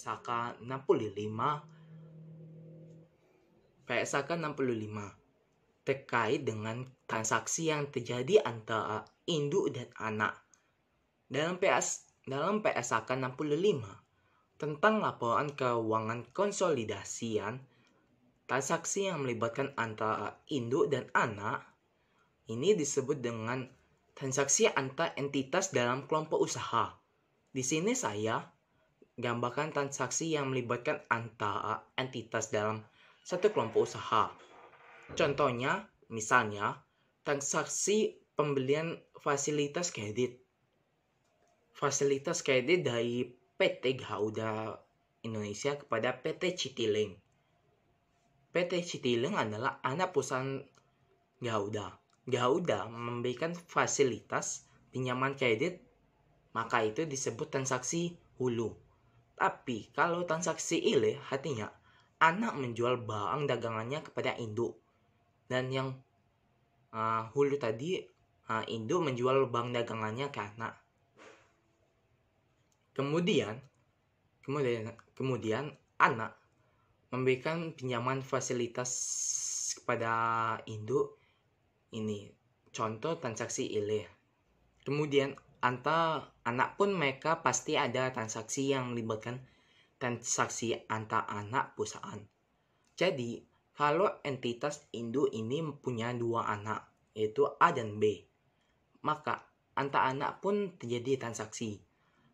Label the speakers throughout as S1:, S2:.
S1: PSAK 65 terkait dengan transaksi yang terjadi antara induk dan anak. Dalam PSAK 65 tentang laporan keuangan konsolidasian, transaksi yang melibatkan antara induk dan anak ini disebut dengan transaksi antar entitas dalam kelompok usaha. Di sini saya gambarkan transaksi yang melibatkan antara entitas dalam satu kelompok usaha. Contohnya, misalnya, transaksi pembelian fasilitas kredit. Fasilitas kredit dari PT Garuda Indonesia kepada PT Citilink. PT Citilink adalah anak perusahaan Garuda. Garuda memberikan fasilitas pinjaman kredit, maka itu disebut transaksi hulu. Tapi kalau transaksi hilir, artinya anak menjual barang dagangannya kepada induk, dan yang hulu tadi induk menjual barang dagangannya ke anak. Kemudian anak memberikan pinjaman fasilitas kepada induk. Ini contoh transaksi hilir. Kemudian antar anak pun mereka pasti ada transaksi yang melibatkan transaksi antar anak perusahaan. Jadi kalau entitas induk ini punya dua anak, yaitu A dan B, maka antar anak pun terjadi transaksi.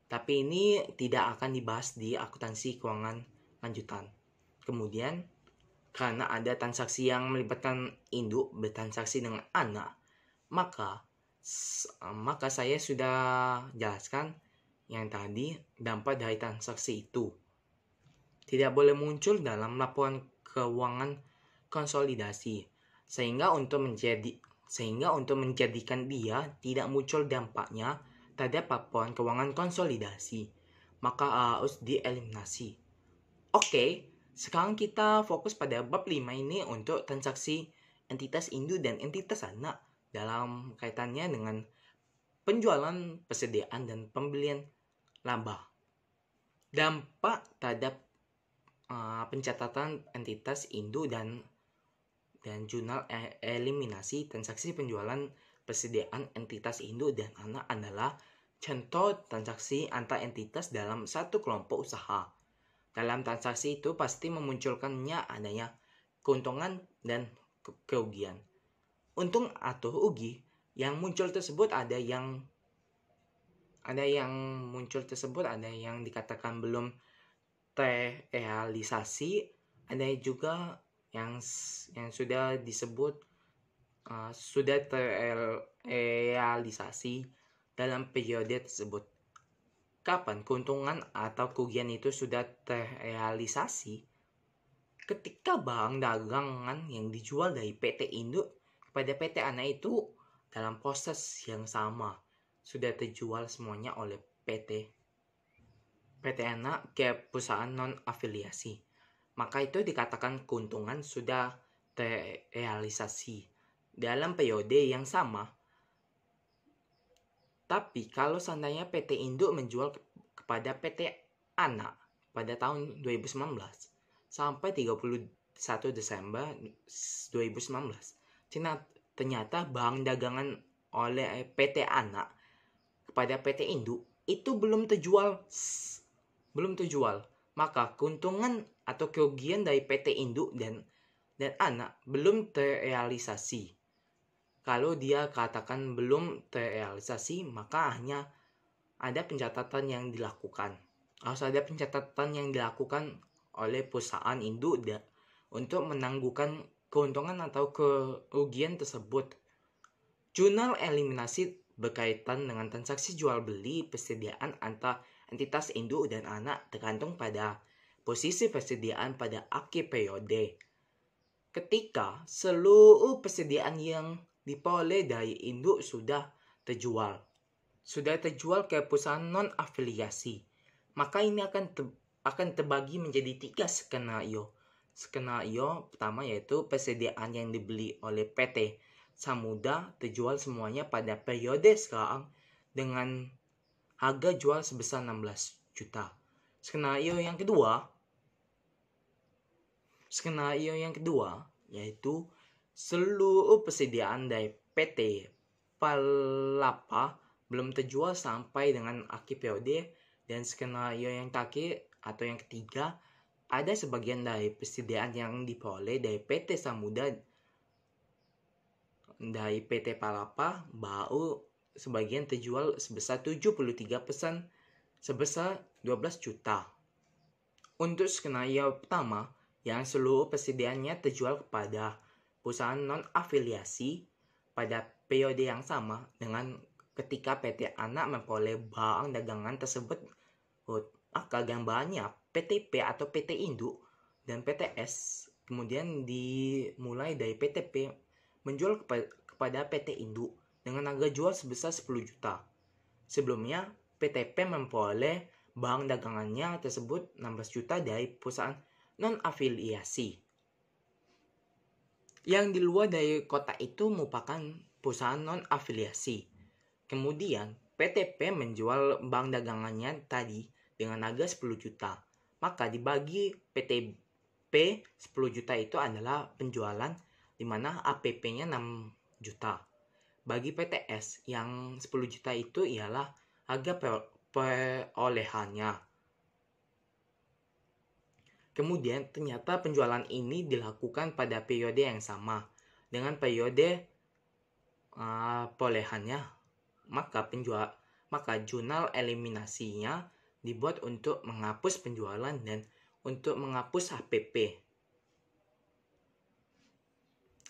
S1: Tapi ini tidak akan dibahas di akuntansi keuangan lanjutan. Kemudian karena ada transaksi yang melibatkan induk bertransaksi dengan anak, maka saya sudah jelaskan yang tadi dampak dari transaksi itu tidak boleh muncul dalam laporan keuangan konsolidasi, sehingga untuk menjadikan dia tidak muncul dampaknya terhadap laporan keuangan konsolidasi, maka harus dieliminasi. Oke, sekarang kita fokus pada bab 5 ini untuk transaksi entitas induk dan entitas anak dalam kaitannya dengan penjualan, persediaan, dan pembelian laba. Dampak terhadap pencatatan entitas induk dan jurnal eliminasi transaksi penjualan persediaan entitas induk dan anak adalah contoh transaksi antar entitas dalam satu kelompok usaha. Dalam transaksi itu pasti memunculkannya adanya keuntungan dan kerugian. Untung atau rugi yang muncul tersebut ada yang dikatakan belum terrealisasi, ada juga yang sudah disebut sudah terrealisasi dalam periode tersebut. Kapan keuntungan atau kerugian itu sudah terrealisasi? Ketika barang dagangan yang dijual dari PT induk kepada PT anak itu dalam proses yang sama sudah terjual semuanya oleh PT anak ke perusahaan non-afiliasi, maka itu dikatakan keuntungan sudah terrealisasi dalam periode yang sama. Tapi kalau seandainya PT induk menjual kepada PT anak pada tahun 2019 sampai 31 Desember 2019, ternyata barang dagangan oleh PT anak kepada PT induk itu belum terjual, maka keuntungan atau kerugian dari PT induk dan anak belum terrealisasi. Kalau dia katakan belum terrealisasi, maka hanya ada pencatatan yang dilakukan. Harus ada pencatatan yang dilakukan oleh perusahaan induk untuk menangguhkan keuntungan atau kerugian tersebut. Jurnal eliminasi berkaitan dengan transaksi jual beli persediaan antar entitas induk dan anak tergantung pada posisi persediaan pada akhir periode. Ketika seluruh persediaan yang diperoleh dari induk sudah terjual ke perusahaan non-afiliasi, maka ini akan terbagi menjadi 3 skenario. Skenario pertama yaitu persediaan yang dibeli oleh PT Samudra terjual semuanya pada periode sekarang dengan harga jual sebesar 16 juta. Skenario yang kedua yaitu seluruh persediaan dari PT Palapa belum terjual sampai dengan akhir periode. Dan skenario yang terakhir atau yang ketiga, ada sebagian dari persediaan yang diperoleh dari PT Samudra dari PT Palapa baru sebagian terjual sebesar 73% sebesar 12 juta. Untuk skenario pertama, yang seluruh persediaannya terjual kepada perusahaan non-afiliasi pada periode yang sama dengan ketika PT anak memperoleh barang dagangan tersebut, maka gambarannya PTP atau PT induk dan PTS kemudian dimulai dari PTP menjual kepada PT induk dengan harga jual sebesar 10 juta. Sebelumnya, PTP memperoleh barang dagangannya tersebut 16 juta dari perusahaan non-afiliasi. Yang di luar dari kota itu merupakan perusahaan non-afiliasi. Kemudian, PTP menjual barang dagangannya tadi dengan harga 10 juta. Maka dibagi PTP 10 juta itu adalah penjualan di mana APP-nya 6 juta. Bagi PTS yang 10 juta itu ialah harga perolehannya. Kemudian ternyata penjualan ini dilakukan pada periode yang sama dengan periode perolehannya. Maka jurnal eliminasinya dibuat untuk menghapus penjualan dan untuk menghapus APP.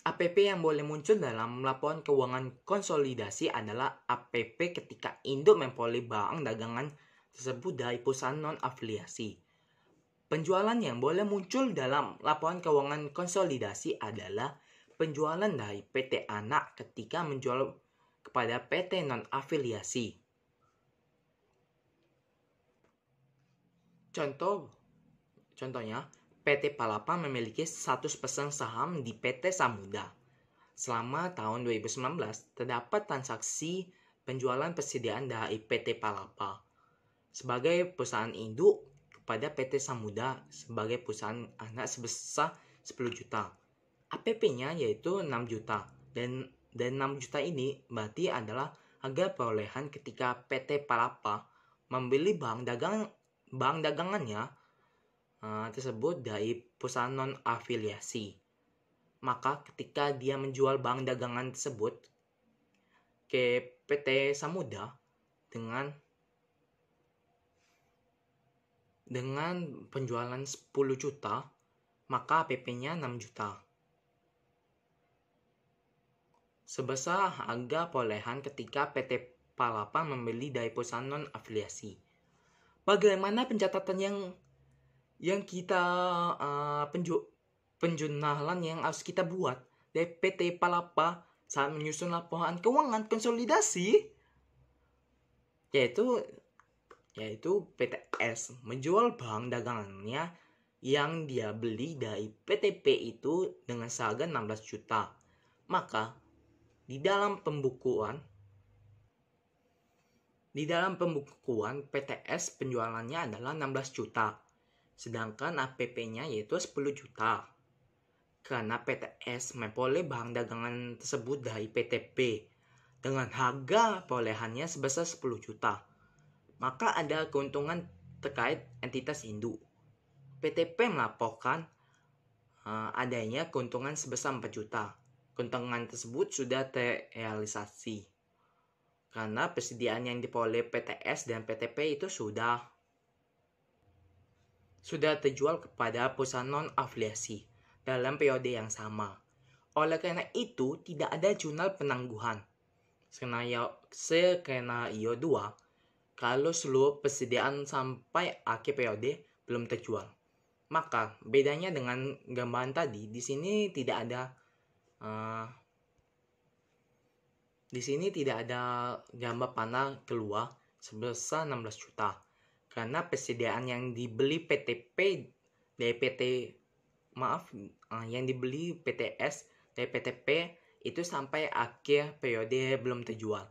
S1: APP yang boleh muncul dalam laporan keuangan konsolidasi adalah APP ketika induk memperoleh barang dagangan tersebut dari perusahaan non-afiliasi. Penjualan yang boleh muncul dalam laporan keuangan konsolidasi adalah penjualan dari PT anak ketika menjual kepada PT non-afiliasi. Contohnya, PT Palapa memiliki 100% saham di PT Samudra. Selama tahun 2019, terdapat transaksi penjualan persediaan dari PT Palapa sebagai perusahaan induk kepada PT Samudra sebagai perusahaan anak sebesar 10 juta. APP-nya yaitu 6 juta. Dan 6 juta ini berarti adalah harga perolehan ketika PT Palapa membeli barang dagangannya tersebut dari perusahaan non-afiliasi. Maka ketika dia menjual barang dagangan tersebut ke PT Samudra dengan penjualan 10 juta, maka APP-nya 6 juta. Sebesar harga perolehan ketika PT Palapa membeli dari perusahaan non-afiliasi. Bagaimana pencatatan yang kita penjurnalan yang harus kita buat dari PT Palapa saat menyusun laporan keuangan konsolidasi? Yaitu PTS menjual barang dagangannya yang dia beli dari PTP itu dengan seharga 16 juta. Maka di dalam pembukuan PTS penjualannya adalah 16 juta. Sedangkan APP-nya yaitu 10 juta. Karena PTS memperoleh barang dagangan tersebut dari PTP dengan harga perolehannya sebesar 10 juta. Maka ada keuntungan terkait entitas induk. PTP melaporkan adanya keuntungan sebesar 4 juta. Keuntungan tersebut sudah terrealisasi karena persediaan yang diperoleh PTS dan PTP itu sudah terjual kepada perusahaan non-afiliasi dalam periode yang sama. Oleh karena itu, tidak ada jurnal penangguhan. Skenario 2, kalau seluruh persediaan sampai akhir periode belum terjual. Maka bedanya dengan gambaran tadi, di sini tidak ada gambar panah keluar sebesar 16 juta. Karena persediaan yang dibeli yang dibeli PTS dari PTP itu sampai akhir periode belum terjual.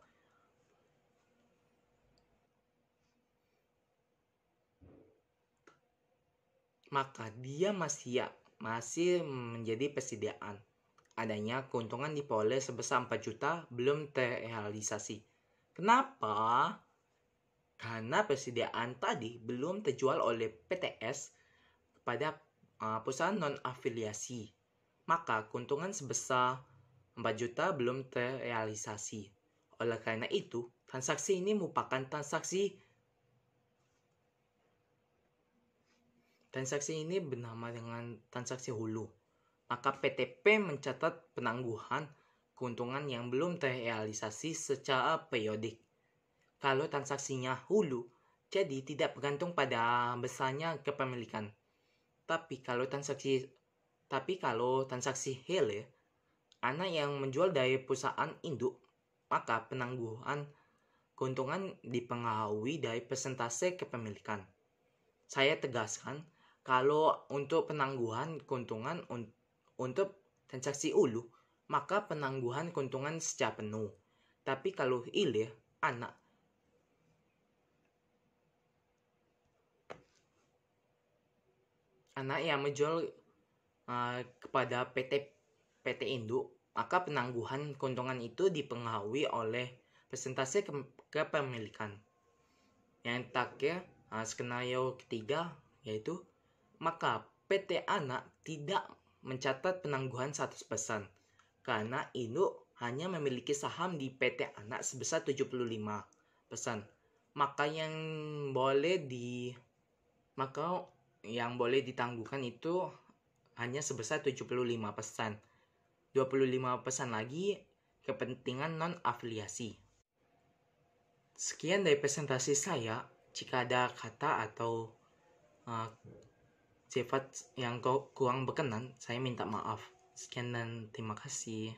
S1: maka dia masih menjadi persediaan. Adanya keuntungan diperoleh sebesar 4 juta belum terrealisasi. Kenapa? Karena persediaan tadi belum terjual oleh PTS kepada perusahaan non-afiliasi. Maka keuntungan sebesar 4 juta belum terrealisasi. Oleh karena itu, transaksi ini merupakan transaksi ini bernama dengan transaksi hulu. Maka PTP mencatat penangguhan keuntungan yang belum terrealisasi secara periodik. Kalau transaksinya hulu, jadi tidak bergantung pada besarnya kepemilikan. Tapi kalau transaksi hilir, anak yang menjual dari perusahaan induk, maka penangguhan keuntungan dipengaruhi dari persentase kepemilikan. Saya tegaskan, kalau untuk penangguhan keuntungan untuk transaksi hulu, maka penangguhan keuntungan secara penuh. Tapi kalau hilir, anak yang menjual kepada PT induk, maka penangguhan keuntungan itu dipengaruhi oleh persentase kepemilikan. Yang terakhir, skenario ketiga, yaitu maka PT anak tidak mencatat penangguhan 100% karena induk hanya memiliki saham di PT anak sebesar 75%. Maka yang boleh ditangguhkan itu hanya sebesar 75%. 25% lagi kepentingan non-afiliasi. Sekian dari presentasi saya. Jika ada kata atau sifat yang kurang berkenan, saya minta maaf. Sekian dan terima kasih.